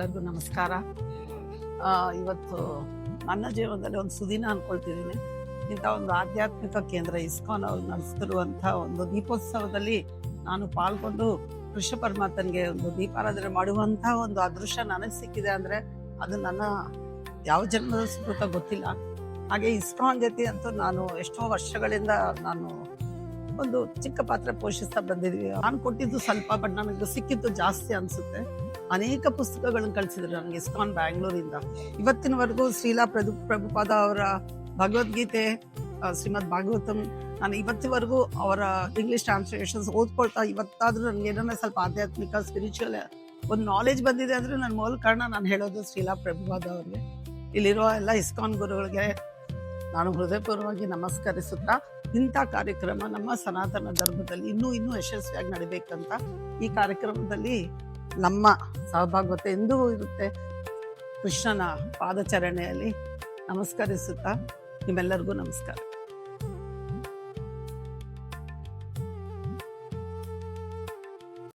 ಎಲ್ಲರಿಗೂ ನಮಸ್ಕಾರ. ಇವತ್ತು ನನ್ನ ಜೀವನದಲ್ಲಿ ಒಂದು ಸುದಿನ ಅನ್ಕೊಳ್ತಿದ್ದೀನಿ. ಇಂಥ ಒಂದು ಆಧ್ಯಾತ್ಮಿಕ ಕೇಂದ್ರ ಇಸ್ಕಾನ್ ಅವರು ನಡೆಸ್ತಿರುವಂಥ ಒಂದು ದೀಪೋತ್ಸವದಲ್ಲಿ ನಾನು ಪಾಲ್ಗೊಂಡು ಕೃಷ್ಣ ಪರಮಾತ್ಮನಿಗೆ ಒಂದು ದೀಪಾರಾಧನೆ ಮಾಡುವಂಥ ಒಂದು ಅದೃಷ್ಟ ನನಗೆ ಸಿಕ್ಕಿದೆ ಅಂದರೆ ಅದು ನನ್ನ ಯಾವ ಜನ್ಮದ ಸುಕೃತ ಗೊತ್ತಿಲ್ಲ. ಹಾಗೆ ಇಸ್ಕಾನ್ ಜೊತೆ ಅಂತೂ ನಾನು ಎಷ್ಟೋ ವರ್ಷಗಳಿಂದ ನಾನು ಒಂದು ಚಿಕ್ಕ ಪಾತ್ರ ಪೋಷಿಸ್ತಾ ಬಂದಿದ್ವಿ. ನಾನು ಕೊಟ್ಟಿದ್ದು ಸ್ವಲ್ಪ, ಬಟ್ ನನಗೆ ಸಿಕ್ಕಿದ್ದು ಜಾಸ್ತಿ ಅನಿಸುತ್ತೆ. ಅನೇಕ ಪುಸ್ತಕಗಳನ್ನು ಕಳಿಸಿದ್ರು ನನಗೆ ಇಸ್ಕಾನ್ ಬ್ಯಾಂಗ್ಳೂರಿಂದ. ಇವತ್ತಿನವರೆಗೂ ಶ್ರೀಲಾ ಪ್ರಭುಪಾದ ಅವರ ಭಗವದ್ಗೀತೆ, ಶ್ರೀಮದ್ ಭಾಗವತಂ, ನಾನು ಇವತ್ತಿವರೆಗೂ ಅವರ ಇಂಗ್ಲಿಷ್ ಟ್ರಾನ್ಸ್ಲೇಷನ್ಸ್ ಓದ್ಕೊಳ್ತಾ ಇವತ್ತಾದ್ರೂ ನನಗೆ ಏನನ್ನ ಸ್ವಲ್ಪ ಆಧ್ಯಾತ್ಮಿಕ ಸ್ಪಿರಿಚುವಲ್ ಒಂದು ನಾಲೆಜ್ ಬಂದಿದೆ ಅಂದರೆ ನನ್ನ ಮೂಲ ಕಾರಣ ನಾನು ಹೇಳೋದು ಶ್ರೀಲಾ ಪ್ರಭುಪಾದ ಅವ್ರಿಗೆ. ಇಲ್ಲಿರುವ ಎಲ್ಲ ಇಸ್ಕಾನ್ ಗುರುಗಳಿಗೆ ನಾನು ಹೃದಯಪೂರ್ವವಾಗಿ ನಮಸ್ಕರಿಸುತ್ತಾ, ಇಂಥ ಕಾರ್ಯಕ್ರಮ ನಮ್ಮ ಸನಾತನ ಧರ್ಮದಲ್ಲಿ ಇನ್ನೂ ಯಶಸ್ವಿಯಾಗಿ ನಡಿಬೇಕಂತ ಈ ಕಾರ್ಯಕ್ರಮದಲ್ಲಿ ನಮ್ಮ ಸಹಭಾಗಿತ್ವ ಎಂದೂ ಇರುತ್ತೆ. ಕೃಷ್ಣನ ಪಾದಚರಣೆಯಲ್ಲಿ ನಮಸ್ಕರಿಸುತ್ತಾ ನಿಮ್ಮೆಲ್ಲರಿಗೂ ನಮಸ್ಕಾರ.